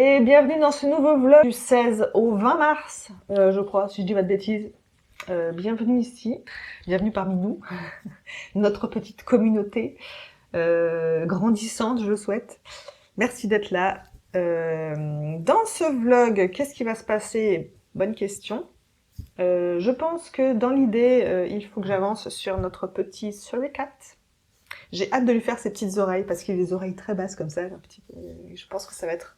Et bienvenue dans ce nouveau vlog du 16 au 20 mars, je crois, si je dis pas de bêtises. Bienvenue ici, bienvenue parmi nous, notre petite communauté grandissante, je le souhaite. Merci d'être là. Dans ce vlog, qu'est-ce qui va se passer? Bonne question. Je pense que dans l'idée, il faut que j'avance sur notre petit suricat. J'ai hâte de lui faire ses petites oreilles, parce qu'il a des oreilles très basses comme ça. Je pense que ça va être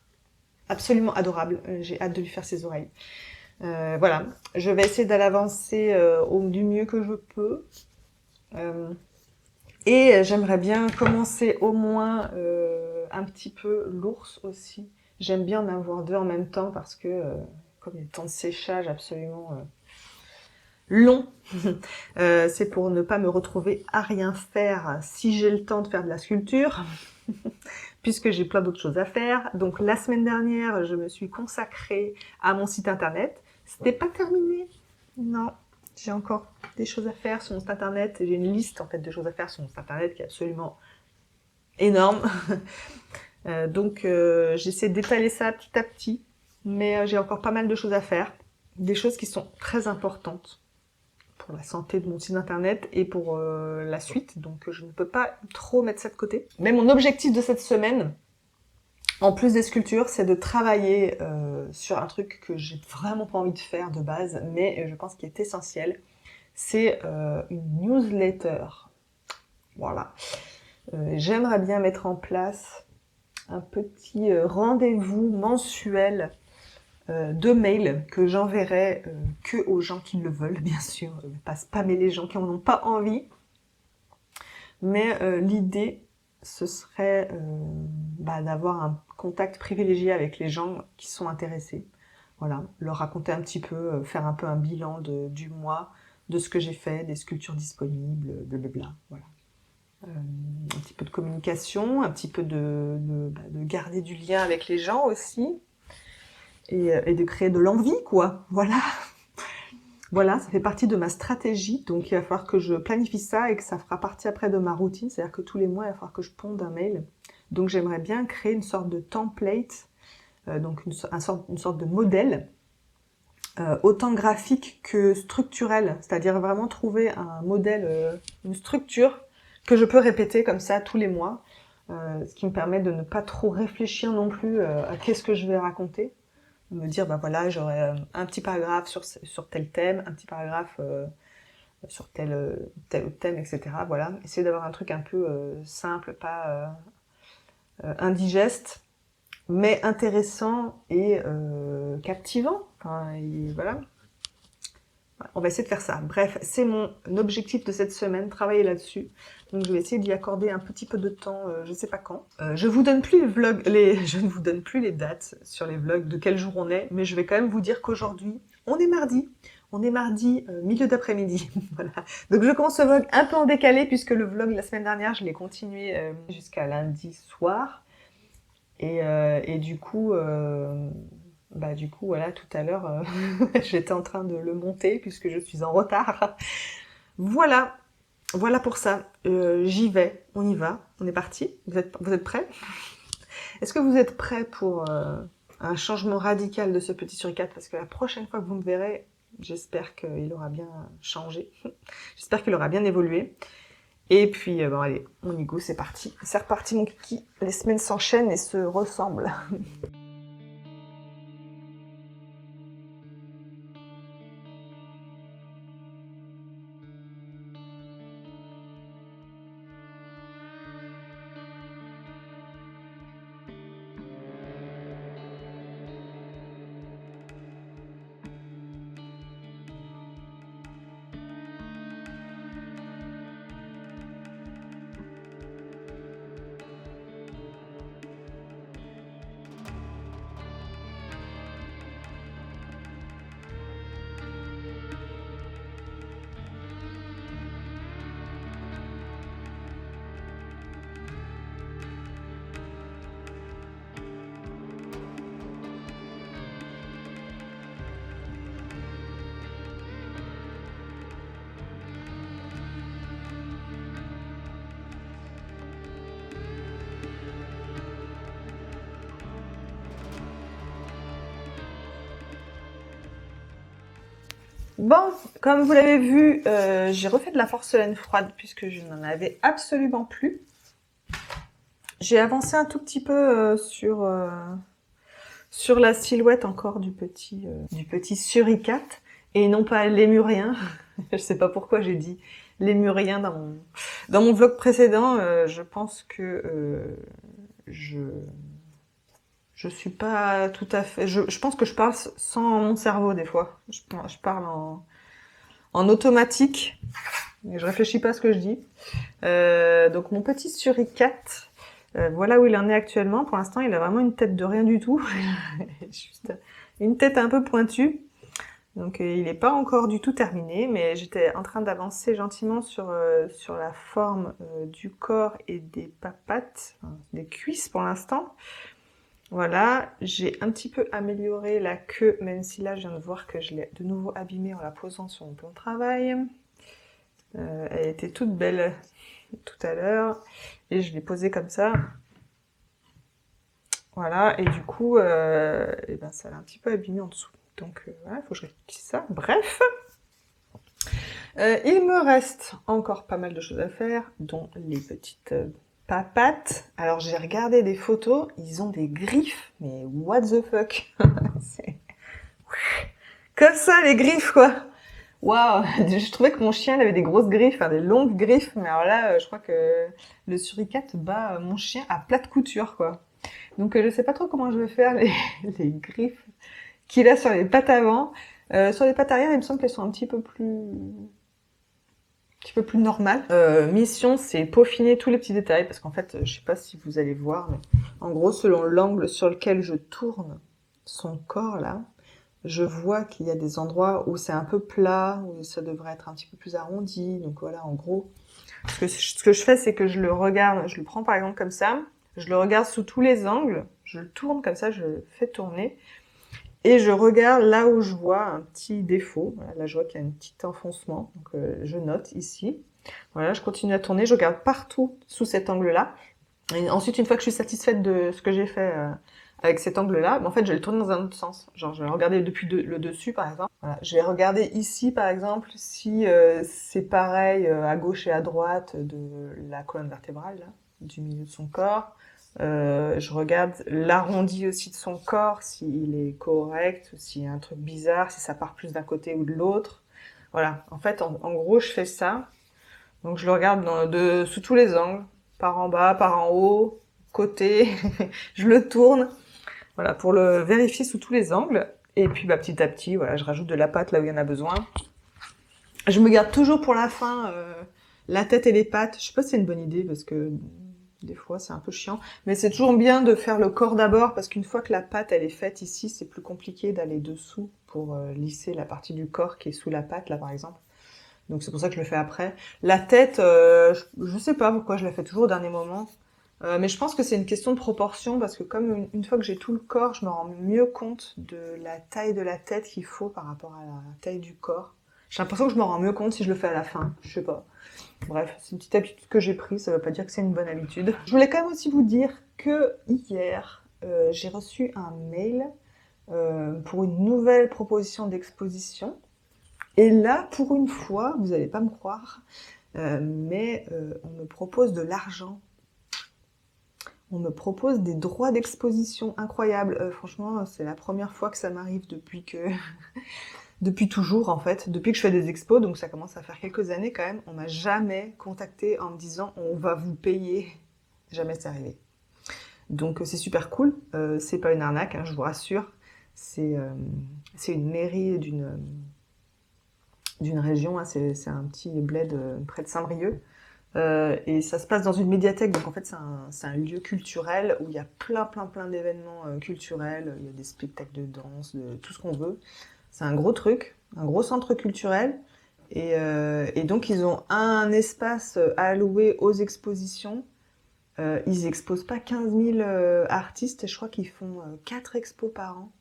absolument adorable. J'ai hâte de lui faire ses oreilles. Voilà, je vais essayer d'aller avancer du mieux que je peux. Et j'aimerais bien commencer au moins un petit peu l'ours aussi. J'aime bien en avoir deux en même temps parce que comme il y a le temps de séchage absolument long, c'est pour ne pas me retrouver à rien faire si j'ai le temps de faire de la sculpture. Puisque j'ai plein d'autres choses à faire. Donc la semaine dernière, je me suis consacrée à mon site internet. C'était pas terminé. Non, j'ai encore des choses à faire sur mon site internet. J'ai une liste en fait de choses à faire sur mon site internet qui est absolument énorme. Donc j'essaie d'étaler ça petit à petit. Mais j'ai encore pas mal de choses à faire. Des choses qui sont très importantes pour la santé de mon site internet et pour la suite. Donc je ne peux pas trop mettre ça de côté. Mais mon objectif de cette semaine, en plus des sculptures, c'est de travailler sur un truc que j'ai vraiment pas envie de faire de base, mais je pense qu'il est essentiel. C'est une newsletter. Voilà. J'aimerais bien mettre en place un petit rendez-vous mensuel de mails que j'enverrai que aux gens qui le veulent, bien sûr. Pas spammer les gens qui n'en ont pas envie. Mais l'idée, ce serait d'avoir un contact privilégié avec les gens qui sont intéressés. Voilà, leur raconter un petit peu, faire un peu un bilan du mois, de ce que j'ai fait, des sculptures disponibles, blablabla. Voilà. Un petit peu de communication, un petit peu de garder du lien avec les gens aussi, et de créer de l'envie, quoi. Voilà. Voilà, ça fait partie de ma stratégie, donc il va falloir que je planifie ça et que ça fera partie après de ma routine, c'est-à-dire que tous les mois, il va falloir que je ponde un mail. Donc j'aimerais bien créer une sorte de template, donc une sorte de modèle, autant graphique que structurel, c'est-à-dire vraiment trouver un modèle, une structure que je peux répéter comme ça tous les mois, ce qui me permet de ne pas trop réfléchir non plus à qu'est-ce que je vais raconter. Me dire, bah voilà, j'aurai un petit paragraphe sur tel thème, un petit paragraphe sur tel autre thème, etc. Voilà, essayer d'avoir un truc un peu simple, pas indigeste, mais intéressant et captivant. Enfin, et voilà. On va essayer de faire ça. Bref, c'est mon objectif de cette semaine, travailler là-dessus. Donc je vais essayer d'y accorder un petit peu de temps, je ne sais pas quand. Je vous donne plus les vlogs, je ne vous donne plus les dates sur les vlogs de quel jour on est, mais je vais quand même vous dire qu'aujourd'hui, on est mardi. On est mardi, milieu d'après-midi. Voilà. Donc je commence ce vlog un peu en décalé, puisque le vlog la semaine dernière, je l'ai continué jusqu'à lundi soir. Et du coup, voilà, tout à l'heure, j'étais en train de le monter puisque je suis en retard. Voilà, voilà pour ça. J'y vais, on y va, on est parti. Vous êtes prêts? Est-ce que vous êtes prêts pour un changement radical de ce petit suricat? Parce que la prochaine fois que vous me verrez, j'espère qu'il aura bien changé. J'espère qu'il aura bien évolué. Et puis, bon allez, on y go, c'est parti. C'est reparti mon kiki, les semaines s'enchaînent et se ressemblent. Bon, comme vous l'avez vu, j'ai refait de la porcelaine froide puisque je n'en avais absolument plus. J'ai avancé un tout petit peu sur la silhouette encore du petit suricate et non pas lémurien. Je sais pas pourquoi j'ai dit lémurien dans mon vlog précédent. Je pense que je suis pas tout à fait. Je pense que je parle sans mon cerveau des fois. Je parle en automatique. Et je réfléchis pas à ce que je dis. Donc mon petit suricate, voilà où il en est actuellement. Pour l'instant, il a vraiment une tête de rien du tout. Juste une tête un peu pointue. Donc il n'est pas encore du tout terminé, mais j'étais en train d'avancer gentiment sur la forme du corps et des papates, enfin, des cuisses pour l'instant. Voilà, j'ai un petit peu amélioré la queue, même si là je viens de voir que je l'ai de nouveau abîmée en la posant sur mon plan de travail. Elle était toute belle tout à l'heure, et je l'ai posée comme ça. Voilà, et du coup, et ben, ça l'a un petit peu abîmé en dessous. Donc voilà, il faut que je rectifie ça. Bref, il me reste encore pas mal de choses à faire, dont les petites papates. Alors j'ai regardé des photos, ils ont des griffes, mais what the fuck. C'est comme ça les griffes quoi. Waouh, je trouvais que mon chien il avait des grosses griffes, hein, des longues griffes, mais alors là, je crois que le suricate bat mon chien à plate couture quoi. Donc je sais pas trop comment je vais faire les griffes qu'il a sur les pattes avant. Sur les pattes arrière, il me semble qu'elles sont un petit peu plus normales. Mission, c'est peaufiner tous les petits détails, parce qu'en fait, je sais pas si vous allez voir, mais en gros, selon l'angle sur lequel je tourne son corps là, je vois qu'il y a des endroits où c'est un peu plat, où ça devrait être un petit peu plus arrondi. Donc voilà, en gros, ce que je fais, c'est que je le regarde, je le prends par exemple comme ça, je le regarde sous tous les angles, je le tourne comme ça, je le fais tourner, et je regarde là où je vois un petit défaut. Voilà, là, je vois qu'il y a un petit enfoncement, donc je note ici. Voilà, je continue à tourner, je regarde partout sous cet angle-là. Et ensuite, une fois que je suis satisfaite de ce que j'ai fait avec cet angle-là, en fait, je vais le tourner dans un autre sens. Genre, je vais regarder depuis le dessus, par exemple. Voilà. Je vais regarder ici, par exemple, si c'est pareil à gauche et à droite de la colonne vertébrale, là, du milieu de son corps. Je regarde l'arrondi aussi de son corps, s'il est correct, ou s'il y a un truc bizarre, si ça part plus d'un côté ou de l'autre. Voilà. En fait, en gros, je fais ça. Donc, je le regarde sous tous les angles, par en bas, par en haut, côté. Je le tourne. Voilà, pour le vérifier sous tous les angles. Et puis, bah, petit à petit, voilà, je rajoute de la pâte là où il y en a besoin. Je me garde toujours pour la fin la tête et les pattes. Je sais pas si c'est une bonne idée parce que des fois c'est un peu chiant. Mais c'est toujours bien de faire le corps d'abord parce qu'une fois que la pâte elle est faite ici, c'est plus compliqué d'aller dessous pour lisser la partie du corps qui est sous la pâte là par exemple. Donc c'est pour ça que je le fais après. La tête, je sais pas pourquoi je la fais toujours au dernier moment. Mais je pense que c'est une question de proportion parce que comme une fois que j'ai tout le corps, je me rends mieux compte de la taille de la tête qu'il faut par rapport à la taille du corps. J'ai l'impression que je me rends mieux compte si je le fais à la fin. Je sais pas. Bref, c'est une petite habitude que j'ai prise, ça veut pas dire que c'est une bonne habitude. Je voulais quand même aussi vous dire que hier, j'ai reçu un mail pour une nouvelle proposition d'exposition. Et là, pour une fois, vous allez pas me croire, mais on me propose de l'argent. On me propose des droits d'exposition incroyables. Franchement, c'est la première fois que ça m'arrive depuis toujours en fait, depuis que je fais des expos, donc ça commence à faire quelques années quand même. On m'a jamais contacté en me disant on va vous payer. Jamais c'est arrivé. Donc c'est super cool. C'est pas une arnaque, hein, je vous rassure. C'est une mairie d'une région, hein, c'est un petit bled près de Saint-Brieuc. Et ça se passe dans une médiathèque, donc en fait c'est un lieu culturel où il y a plein d'événements culturels, il y a des spectacles de danse, de tout ce qu'on veut. C'est un gros truc, un gros centre culturel. Et donc ils ont un espace alloué aux expositions. Ils exposent pas 15 000 artistes, je crois qu'ils font 4 expos par an.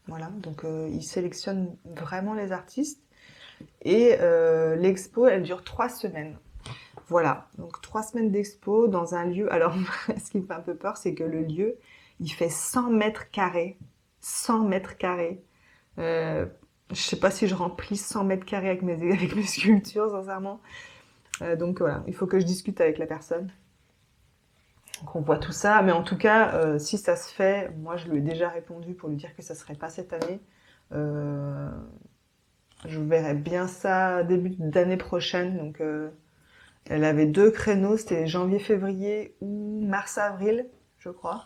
Voilà, donc ils sélectionnent vraiment les artistes. Et l'expo, elle dure 3 semaines. Voilà, donc 3 semaines d'expo dans un lieu. Alors, ce qui me fait un peu peur, c'est que le lieu, il fait 100 mètres carrés. 100 mètres carrés. Je sais pas si je remplis 100 mètres carrés avec mes sculptures, sincèrement. Donc voilà, il faut que je discute avec la personne. Donc on voit tout ça, mais en tout cas, si ça se fait, moi je lui ai déjà répondu pour lui dire que ça serait pas cette année. Euh, je verrais bien ça début d'année prochaine. Donc elle avait 2 créneaux, c'était janvier-février ou mars-avril, je crois.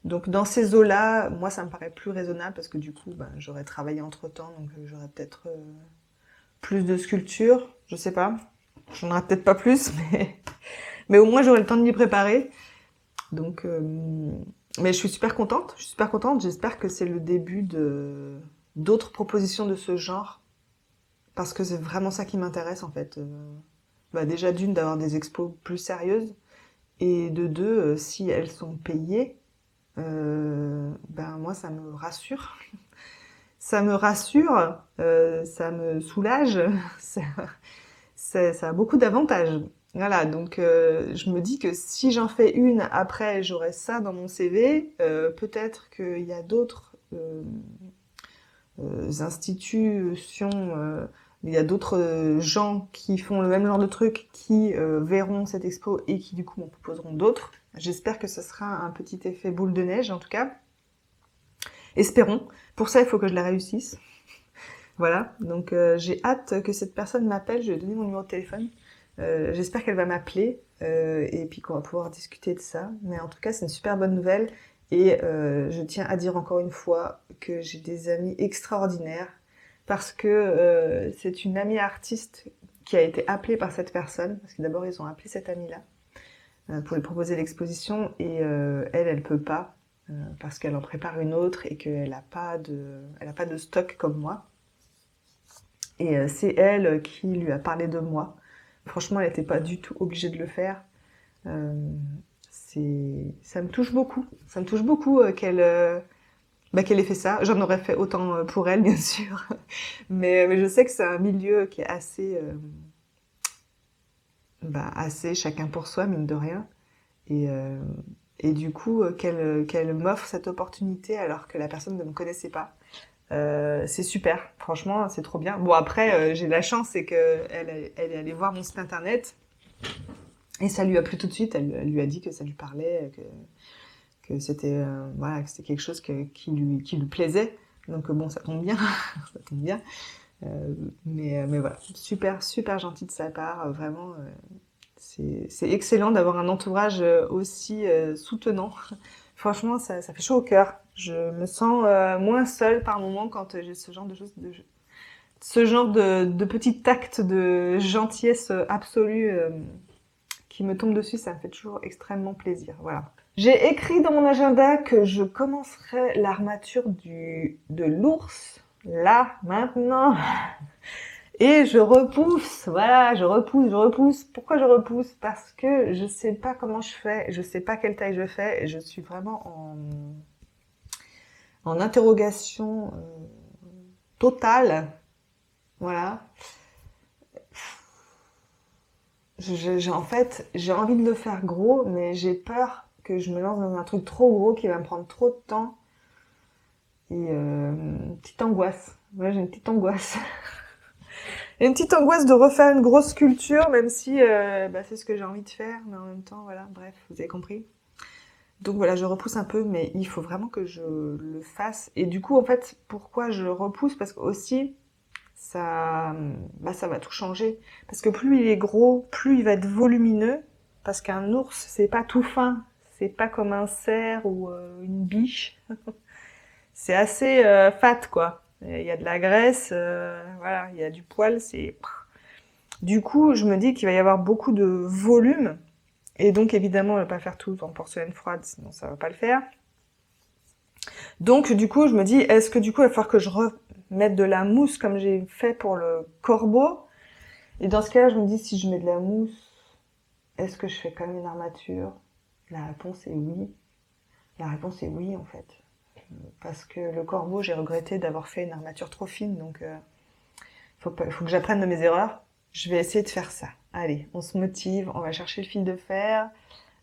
Donc dans ces eaux-là, moi ça me paraît plus raisonnable parce que du coup, ben, j'aurais travaillé entre-temps, donc j'aurais peut-être plus de sculptures, je sais pas. J'en aurais peut-être pas plus, mais au moins j'aurai le temps de m'y préparer. Donc, mais je suis super contente. Je suis super contente. J'espère que c'est le début de d'autres propositions de ce genre, parce que c'est vraiment ça qui m'intéresse en fait. Bah, déjà d'une d'avoir des expos plus sérieuses et de deux, si elles sont payées, ben moi ça me rassure. Ça me rassure, ça me soulage. Ça, ça a beaucoup d'avantages. Voilà, donc je me dis que si j'en fais une, après j'aurai ça dans mon CV. Peut-être qu'il y a d'autres institutions, il y a d'autres gens qui font le même genre de truc, qui verront cette expo et qui du coup m'en proposeront d'autres. J'espère que ce sera un petit effet boule de neige en tout cas. Espérons. Pour ça, il faut que je la réussisse. Voilà, donc j'ai hâte que cette personne m'appelle. Je vais lui donner mon numéro de téléphone. J'espère qu'elle va m'appeler et puis qu'on va pouvoir discuter de ça. Mais en tout cas, c'est une super bonne nouvelle. Et je tiens à dire encore une fois que j'ai des amis extraordinaires parce que c'est une amie artiste qui a été appelée par cette personne. Parce que d'abord, ils ont appelé cette amie-là pour lui proposer l'exposition et elle peut pas parce qu'elle en prépare une autre et qu'elle a pas de stock comme moi. Et c'est elle qui lui a parlé de moi. Franchement, elle n'était pas du tout obligée de le faire. Euh, ça me touche beaucoup. Ça me touche beaucoup qu'elle ait fait ça. J'en aurais fait autant pour elle, bien sûr. Mais je sais que c'est un milieu qui est assez chacun pour soi, mine de rien. Et, euh, et du coup, qu'elle m'offre cette opportunité alors que la personne ne me connaissait pas. C'est super, franchement, c'est trop bien. Bon après, j'ai la chance, c'est que elle est allée voir mon site internet et ça lui a plu tout de suite. Elle lui a dit que ça lui parlait, que c'était voilà, que c'était quelque chose qui lui plaisait. Donc bon, ça tombe bien, ça tombe bien. Mais voilà, super super gentil de sa part, vraiment. C'est excellent d'avoir un entourage aussi soutenant. Franchement, ça fait chaud au cœur. Je me sens moins seule par moment quand j'ai ce genre de choses, ce genre de petit tact de gentillesse absolue qui me tombe dessus. Ça me fait toujours extrêmement plaisir. Voilà. J'ai écrit dans mon agenda que je commencerai l'armature de l'ours là, maintenant. Et je repousse, voilà, je repousse. Pourquoi je repousse? Parce que je sais pas comment je fais, je sais pas quelle taille je fais, et je suis vraiment en interrogation totale. Voilà. En fait, j'ai envie de le faire gros, mais j'ai peur que je me lance dans un truc trop gros qui va me prendre trop de temps. Et une petite angoisse. Ouais, j'ai une petite angoisse. Et une petite angoisse de refaire une grosse sculpture, même si c'est ce que j'ai envie de faire, mais en même temps, voilà, bref, vous avez compris. Donc voilà, je repousse un peu, mais il faut vraiment que je le fasse. Et du coup, en fait, pourquoi je repousse? Parce que aussi, ça va tout changer. Parce que plus il est gros, plus il va être volumineux. Parce qu'un ours, c'est pas tout fin. C'est pas comme un cerf ou une biche. C'est assez fat, quoi. Il y a de la graisse, voilà, il y a du poil, c'est... Du coup, je me dis qu'il va y avoir beaucoup de volume. Et donc, évidemment, on va pas faire tout en porcelaine froide, sinon ça va pas le faire. Donc, du coup, je me dis, est-ce que du coup, il va falloir que je remette de la mousse comme j'ai fait pour le corbeau? Et dans ce cas-là, je me dis, si je mets de la mousse, est-ce que je fais quand même une armature? La réponse est oui. La réponse est oui, en fait. Parce que le corbeau, j'ai regretté d'avoir fait une armature trop fine, donc faut que j'apprenne de mes erreurs. Je vais essayer de faire ça. Allez, on se motive, on va chercher le fil de fer,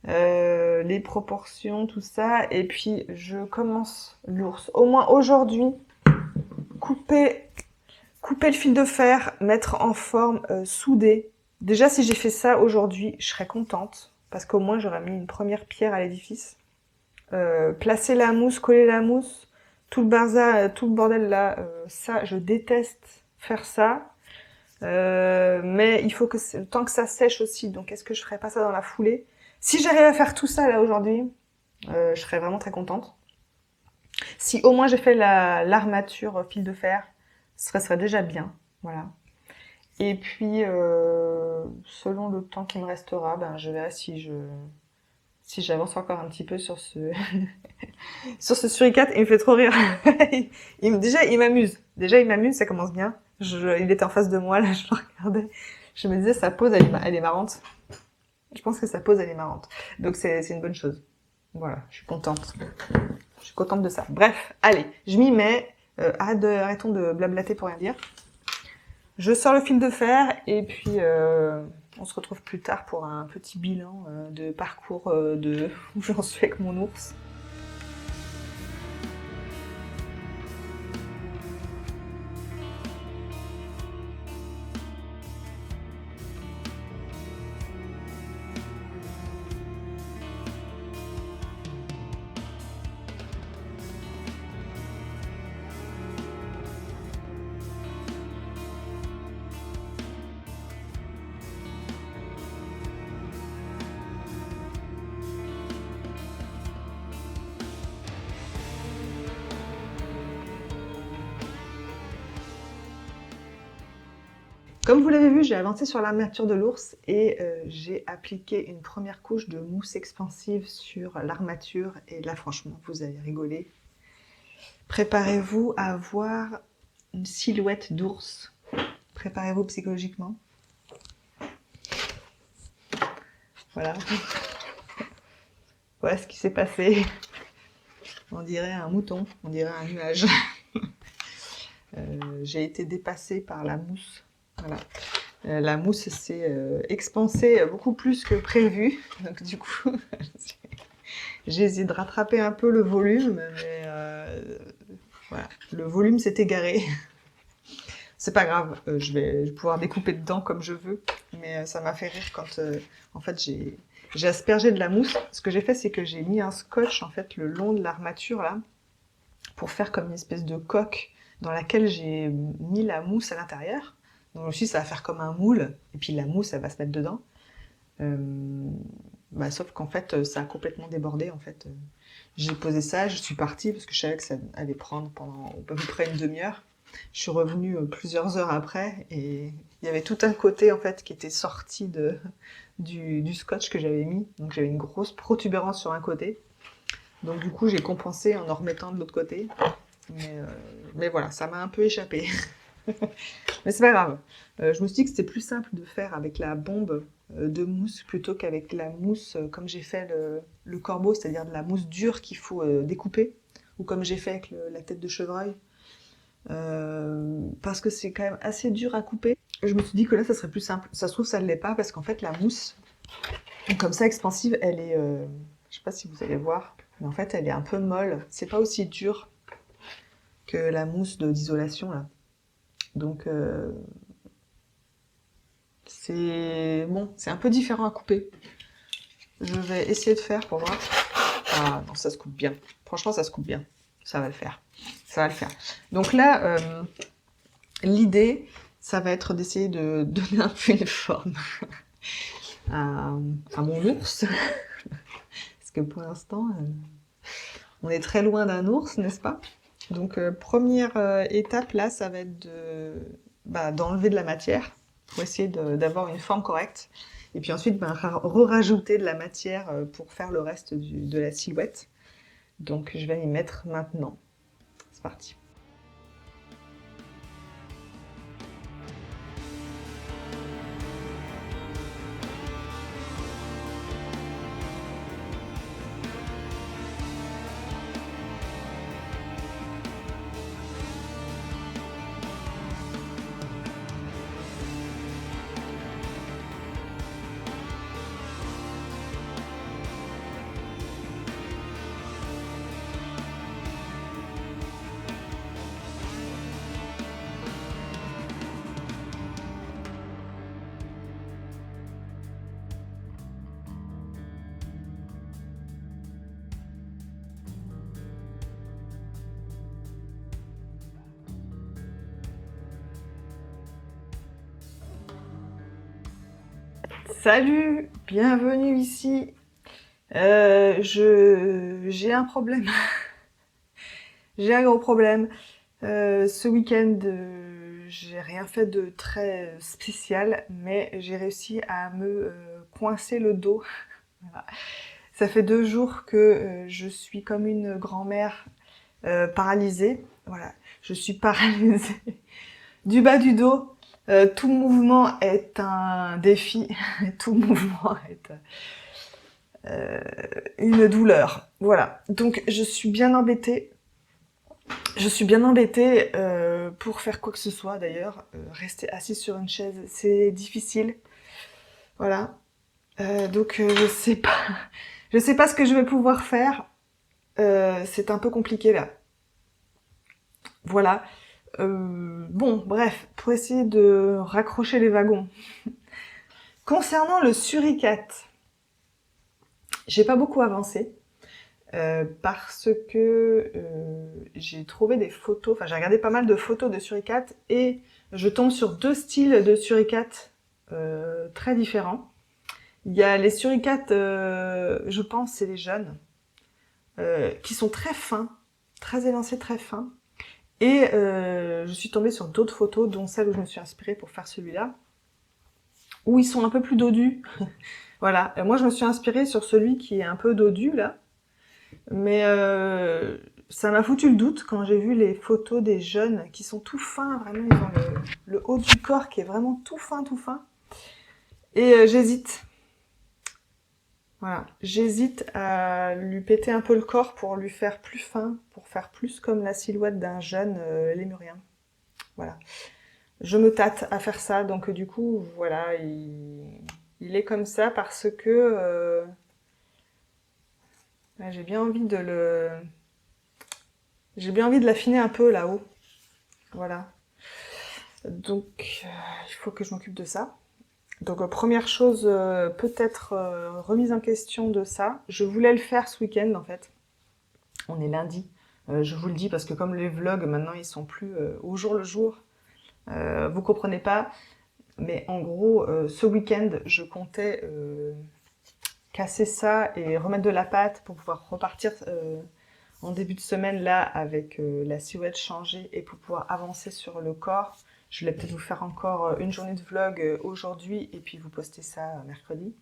les proportions, tout ça, et puis je commence l'ours. Au moins aujourd'hui, couper Couper le fil de fer, mettre en forme, souder. Déjà, si j'ai fait ça aujourd'hui, je serais contente, parce qu'au moins j'aurais mis une première pierre à l'édifice. Placer la mousse, coller la mousse, tout le bordel là, ça, je déteste faire ça. Mais il faut que le temps que ça sèche aussi, donc est-ce que je ferais pas ça dans la foulée? Si j'arrive à faire tout ça là aujourd'hui, je serais vraiment très contente. Si au moins j'ai fait l'armature fil de fer, ce serait déjà bien, voilà. Et puis, selon le temps qui me restera, ben, je verrai si j'avance encore un petit peu sur ce, sur ce suricate. Il me fait trop rire. Déjà, il m'amuse. Déjà, il m'amuse, ça commence bien. Il était en face de moi, là, je le regardais. Je me disais, sa pose, elle est marrante. Je pense que sa pose, elle est marrante. Donc, c'est une bonne chose. Voilà, je suis contente. Je suis contente de ça. Bref, allez, je m'y mets. Arrêtons de blablater pour rien dire. Je sors le fil de fer et puis on se retrouve plus tard pour un petit bilan de parcours de où j'en suis avec mon ours. Comme vous l'avez vu, j'ai avancé sur l'armature de l'ours et j'ai appliqué une première couche de mousse expansive sur l'armature et là franchement vous allez rigoler. Préparez-vous à voir une silhouette d'ours. Préparez-vous psychologiquement. Voilà. Voilà ce qui s'est passé. On dirait un mouton, on dirait un nuage. J'ai été dépassée par la mousse. Voilà. La mousse s'est expansée beaucoup plus que prévu. Donc du coup, j'ai essayé de rattraper un peu le volume, mais voilà, le volume s'est égaré. C'est pas grave, je vais pouvoir découper dedans comme je veux, mais ça m'a fait rire quand en fait j'ai aspergé de la mousse. Ce que j'ai fait, c'est que j'ai mis un scotch en fait le long de l'armature là, pour faire comme une espèce de coque dans laquelle j'ai mis la mousse à l'intérieur. Donc aussi ça va faire comme un moule, et puis la mousse elle va se mettre dedans. Sauf qu'en fait ça a complètement débordé en fait. J'ai posé ça, je suis partie parce que je savais que ça allait prendre pendant à peu près une demi-heure. Je suis revenue plusieurs heures après et il y avait tout un côté en fait qui était sorti du scotch que j'avais mis. Donc j'avais une grosse protubérance sur un côté. Donc du coup j'ai compensé en remettant de l'autre côté. Mais voilà, ça m'a un peu échappé. Mais c'est pas grave. Je me suis dit que c'était plus simple de faire avec la bombe de mousse plutôt qu'avec la mousse comme j'ai fait le corbeau, c'est-à-dire de la mousse dure qu'il faut découper, ou comme j'ai fait avec la tête de chevreuil. Parce que c'est quand même assez dur à couper. Je me suis dit que là ça serait plus simple. Ça se trouve ça ne l'est pas parce qu'en fait la mousse, comme ça expansive, elle est, je sais pas si vous allez voir, mais en fait elle est un peu molle. C'est pas aussi dur que la mousse d'isolation là. Donc c'est bon, c'est un peu différent à couper. Je vais essayer de faire pour voir. Ah non, ça se coupe bien. Franchement, ça se coupe bien. Ça va le faire. Ça va le faire. Donc là, l'idée, ça va être d'essayer de donner un peu une forme à mon ours. Parce que pour l'instant, on est très loin d'un ours, n'est-ce pas? Donc première étape là, ça va être d'enlever de la matière pour essayer d'avoir une forme correcte. Et puis ensuite, rajouter de la matière pour faire le reste de la silhouette. Donc je vais m'y mettre maintenant. C'est parti. Salut, bienvenue ici. J'ai un problème. J'ai un gros problème. Ce week-end, j'ai rien fait de très spécial, mais j'ai réussi à me coincer le dos. Voilà. Ça fait 2 jours que je suis comme une grand-mère paralysée. Voilà, je suis paralysée du bas du dos. Tout mouvement est un défi. Tout mouvement est une douleur. Voilà. Donc je suis bien embêtée. Je suis bien embêtée pour faire quoi que ce soit d'ailleurs. Rester assise sur une chaise, c'est difficile. Voilà. Donc je sais pas ce que je vais pouvoir faire. C'est un peu compliqué là. Voilà. Bon, bref, pour essayer de raccrocher les wagons. Concernant le suricate, j'ai pas beaucoup avancé. Parce que j'ai trouvé des photos, enfin j'ai regardé pas mal de photos de suricates et je tombe sur 2 styles de suricates très différents. Il y a les suricates, je pense c'est les jeunes, qui sont très fins, très élancés, très fins. Et je suis tombée sur d'autres photos, dont celle où je me suis inspirée pour faire celui-là, où ils sont un peu plus dodus. Voilà, moi je me suis inspirée sur celui qui est un peu dodu là. Mais ça m'a foutu le doute quand j'ai vu les photos des jeunes qui sont tout fins, vraiment, ils ont le haut du corps qui est vraiment tout fin, tout fin. Et j'hésite. Voilà, j'hésite à lui péter un peu le corps pour lui faire plus fin, pour faire plus comme la silhouette d'un jeune lémurien. Voilà. Je me tâte à faire ça, donc du coup, voilà, il est comme ça parce que j'ai bien envie j'ai bien envie de l'affiner un peu là-haut. Voilà. Donc, il faut que je m'occupe de ça. Donc, première chose, peut-être remise en question de ça. Je voulais le faire ce week-end, en fait. On est lundi. Je vous le dis parce que comme les vlogs, maintenant, ils sont plus au jour le jour. Vous comprenez pas. Mais en gros, ce week-end, je comptais casser ça et remettre de la pâte pour pouvoir repartir en début de semaine là avec la silhouette changée et pour pouvoir avancer sur le corps. Je vais peut-être vous faire encore une journée de vlog aujourd'hui et puis vous poster ça mercredi.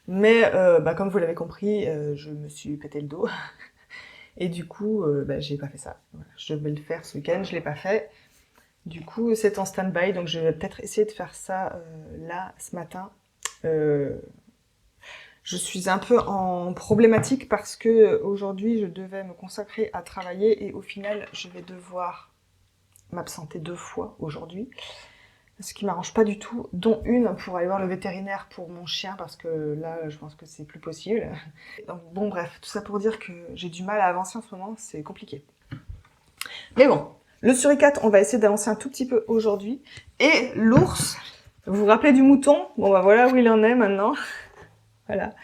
Mais comme vous l'avez compris, je me suis pété le dos et du coup j'ai pas fait ça. Voilà, je vais le faire ce week-end, je l'ai pas fait. Du coup c'est en stand-by, donc je vais peut-être essayer de faire ça là ce matin. Je suis un peu en problématique parce que aujourd'hui je devais me consacrer à travailler et au final je vais devoir m'absenter 2 fois aujourd'hui, ce qui m'arrange pas du tout, dont une pour aller voir le vétérinaire pour mon chien parce que là je pense que c'est plus possible. Donc bon bref, tout ça pour dire que j'ai du mal à avancer en ce moment, c'est compliqué. Mais bon, le suricate, on va essayer d'avancer un tout petit peu aujourd'hui. Et l'ours, vous vous rappelez du mouton? Bon bah voilà où il en est maintenant. Voilà.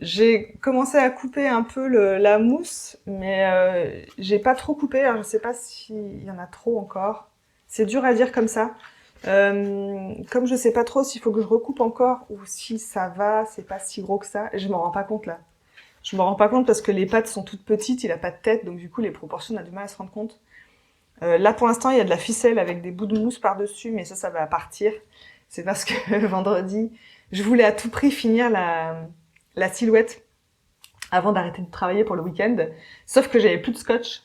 J'ai commencé à couper un peu la mousse, mais j'ai pas trop coupé, alors je sais pas s'il y en a trop encore. C'est dur à dire comme ça. Comme je sais pas trop s'il faut que je recoupe encore ou si ça va, c'est pas si gros que ça, je m'en rends pas compte là. Je m'en rends pas compte parce que les pattes sont toutes petites, il a pas de tête, donc du coup les proportions on a du mal à se rendre compte. Là pour l'instant il y a de la ficelle avec des bouts de mousse par-dessus, mais ça va partir. C'est parce que vendredi, je voulais à tout prix finir la silhouette avant d'arrêter de travailler pour le week-end. Sauf que j'avais plus de scotch.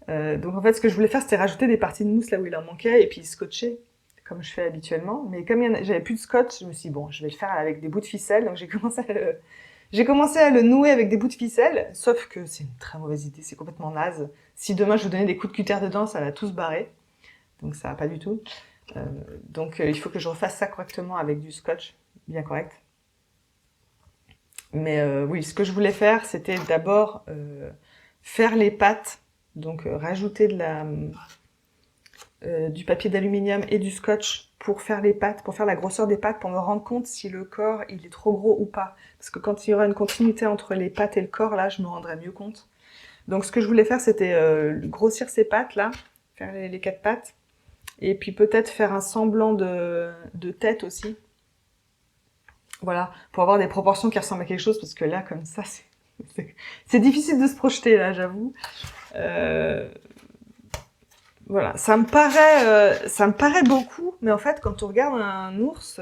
Donc en fait, ce que je voulais faire, c'était rajouter des parties de mousse là où il en manquait et puis scotcher, comme je fais habituellement. Mais comme j'avais plus de scotch, je me suis dit, bon, je vais le faire avec des bouts de ficelle. Donc j'ai commencé à le nouer avec des bouts de ficelle. Sauf que c'est une très mauvaise idée, c'est complètement naze. Si demain je vous donnais des coups de cutter dedans, ça va tous barrer. Donc ça va pas du tout. Donc il faut que je refasse ça correctement avec du scotch bien correct. Mais oui, ce que je voulais faire, c'était d'abord faire les pattes, donc rajouter du papier d'aluminium et du scotch pour faire les pattes, pour faire la grosseur des pattes, pour me rendre compte si le corps il est trop gros ou pas. Parce que quand il y aura une continuité entre les pattes et le corps, là, je me rendrai mieux compte. Donc ce que je voulais faire, c'était grossir ces pattes là, faire les 4 pattes, Et puis peut-être faire un semblant de tête aussi. Voilà, pour avoir des proportions qui ressemblent à quelque chose, parce que là, comme ça, c'est difficile de se projeter, là, j'avoue. Voilà, ça me paraît beaucoup, mais en fait, quand on regarde un ours,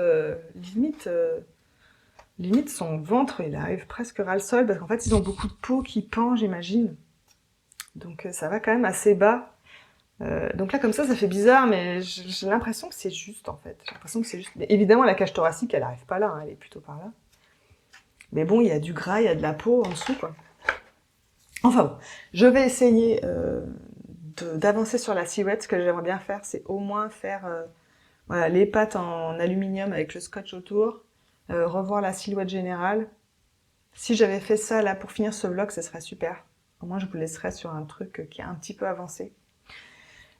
limite son ventre, il arrive presque ras le sol, parce qu'en fait, ils ont beaucoup de peau qui pend, j'imagine. Donc ça va quand même assez bas. Donc là, comme ça fait bizarre, mais j'ai l'impression que c'est juste, en fait. J'ai l'impression que c'est juste. Mais évidemment, la cage thoracique, elle arrive pas là, hein, elle est plutôt par là. Mais bon, il y a du gras, il y a de la peau en dessous, quoi. Enfin bon, je vais essayer d'avancer sur la silhouette. Ce que j'aimerais bien faire, c'est au moins faire voilà, les pattes en aluminium avec le scotch autour, revoir la silhouette générale. Si j'avais fait ça là pour finir ce vlog, ce serait super. Au moins, je vous laisserai sur un truc qui est un petit peu avancé.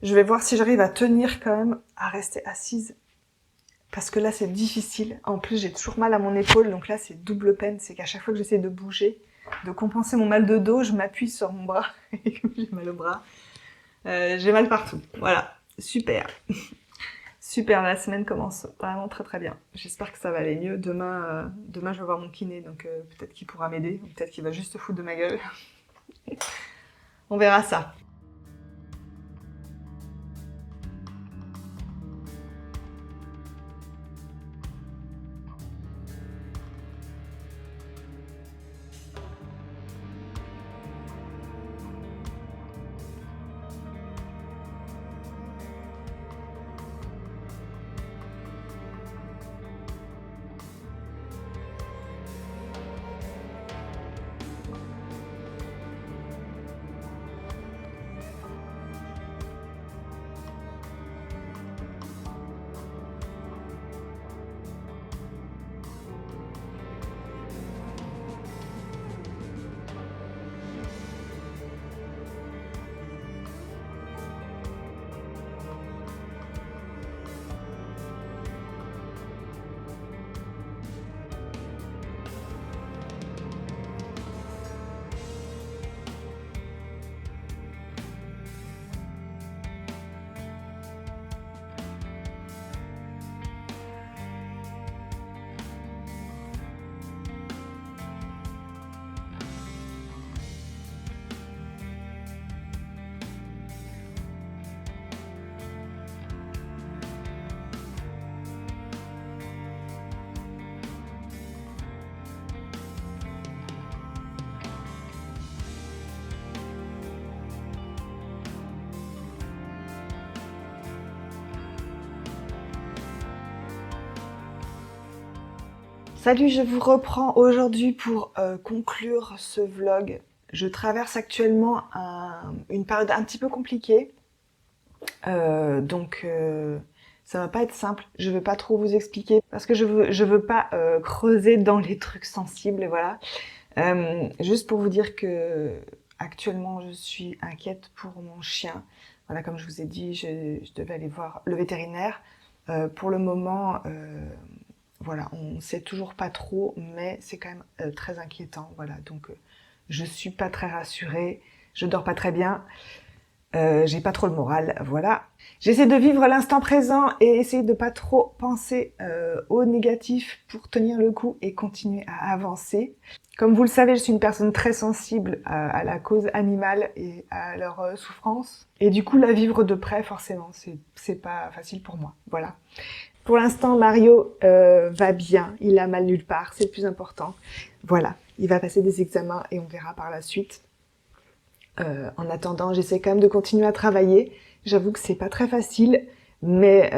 Je vais voir si j'arrive à tenir quand même, à rester assise. Parce que là, c'est difficile. En plus, j'ai toujours mal à mon épaule, donc là, c'est double peine. C'est qu'à chaque fois que j'essaie de bouger, de compenser mon mal de dos, je m'appuie sur mon bras. Et comme j'ai mal au bras, j'ai mal partout. Voilà, super. Super, la semaine commence vraiment très très bien. J'espère que ça va aller mieux. Demain, je vais voir mon kiné, donc peut-être qu'il pourra m'aider. Ou peut-être qu'il va juste se foutre de ma gueule. On verra ça. Salut, je vous reprends aujourd'hui pour conclure ce vlog. Je traverse actuellement une période un petit peu compliquée, donc ça va pas être simple. Je vais pas trop vous expliquer parce que je veux pas creuser dans les trucs sensibles, et voilà. Juste pour vous dire que actuellement je suis inquiète pour mon chien. Voilà, comme je vous ai dit, je devais aller voir le vétérinaire. Pour le moment, voilà, on sait toujours pas trop, mais c'est quand même très inquiétant. Voilà, donc je suis pas très rassurée, je dors pas très bien, j'ai pas trop le moral, voilà. J'essaie de vivre l'instant présent et essayer de pas trop penser au négatif pour tenir le coup et continuer à avancer. Comme vous le savez, je suis une personne très sensible à la cause animale et à leur souffrance. Et du coup, la vivre de près, forcément, c'est pas facile pour moi, voilà. Pour l'instant, Mario va bien, il a mal nulle part, c'est le plus important. Voilà, il va passer des examens et on verra par la suite. En attendant, j'essaie quand même de continuer à travailler. J'avoue que c'est pas très facile, mais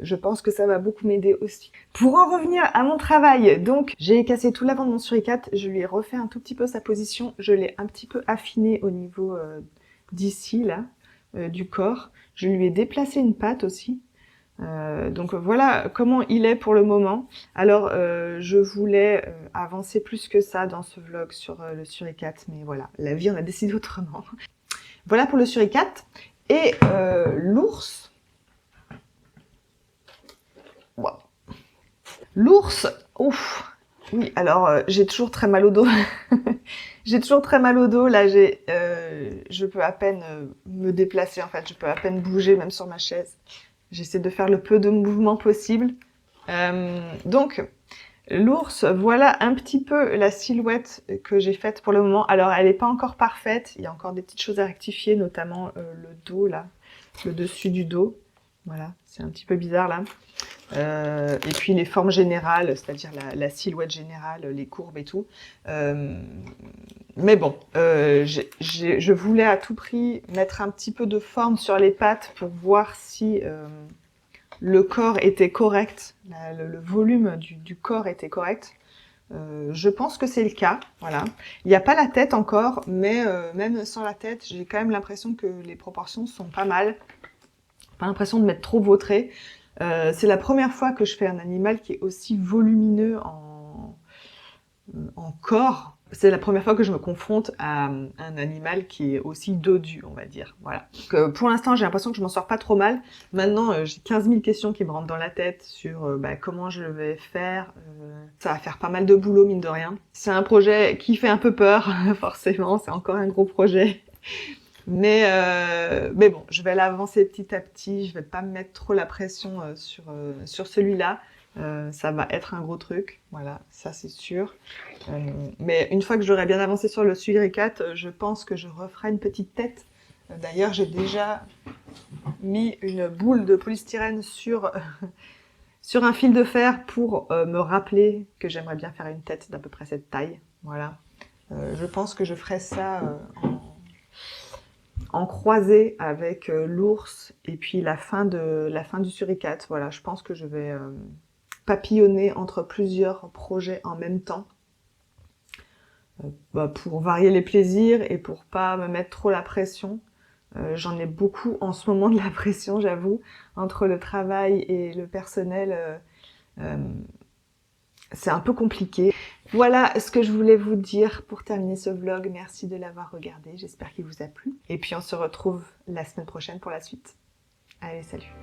je pense que ça va beaucoup m'aider aussi. Pour en revenir à mon travail, donc j'ai cassé tout l'avant de mon suricate, je lui ai refait un tout petit peu sa position, je l'ai un petit peu affiné au niveau d'ici, là, du corps. Je lui ai déplacé une patte aussi. Donc voilà comment il est pour le moment. Alors je voulais avancer plus que ça dans ce vlog sur le suricate, mais voilà, la vie en a décidé autrement. Voilà pour le suricate. Et l'ours... Wow. L'ours, ouf. Oui, alors j'ai toujours très mal au dos. J'ai toujours très mal au dos. Là, je peux à peine me déplacer, en fait. Je peux à peine bouger, même sur ma chaise. J'essaie de faire le peu de mouvement possible. Donc, l'ours, voilà un petit peu la silhouette que j'ai faite pour le moment. Alors, elle n'est pas encore parfaite. Il y a encore des petites choses à rectifier, notamment le dos, là. Le dessus du dos. Voilà, c'est un petit peu bizarre, là. Et puis les formes générales, c'est-à-dire la silhouette générale, les courbes et tout. Mais bon, je voulais à tout prix mettre un petit peu de forme sur les pattes pour voir si le corps était correct, le volume du corps était correct. Je pense que c'est le cas, voilà. Il n'y a pas la tête encore, mais même sans la tête, j'ai quand même l'impression que les proportions sont pas mal. Pas l'impression de m'être trop vautrée. C'est la première fois que je fais un animal qui est aussi volumineux en corps. C'est la première fois que je me confronte à un animal qui est aussi dodu, on va dire. Voilà. Donc, pour l'instant, j'ai l'impression que je m'en sors pas trop mal. Maintenant, j'ai 15 000 questions qui me rentrent dans la tête sur comment je vais faire. Ça va faire pas mal de boulot, mine de rien. C'est un projet qui fait un peu peur, forcément. C'est encore un gros projet. Mais bon, je vais l'avancer petit à petit. Je vais pas me mettre trop la pression sur celui-là. Ça va être un gros truc, voilà, ça c'est sûr. Mais une fois que j'aurai bien avancé sur le suricate, je pense que je referai une petite tête. D'ailleurs, j'ai déjà mis une boule de polystyrène sur un fil de fer pour me rappeler que j'aimerais bien faire une tête d'à peu près cette taille. Voilà. Je pense que je ferai ça en croisée avec l'ours et puis la fin du suricate. Voilà, je pense que je vais papillonner entre plusieurs projets en même temps pour varier les plaisirs et pour pas me mettre trop la pression. J'en ai beaucoup en ce moment de la pression, j'avoue, entre le travail et le personnel. C'est un peu compliqué. Voilà ce que je voulais vous dire pour terminer ce vlog. Merci de l'avoir regardé, j'espère qu'il vous a plu. Et puis on se retrouve la semaine prochaine pour la suite. Allez, salut!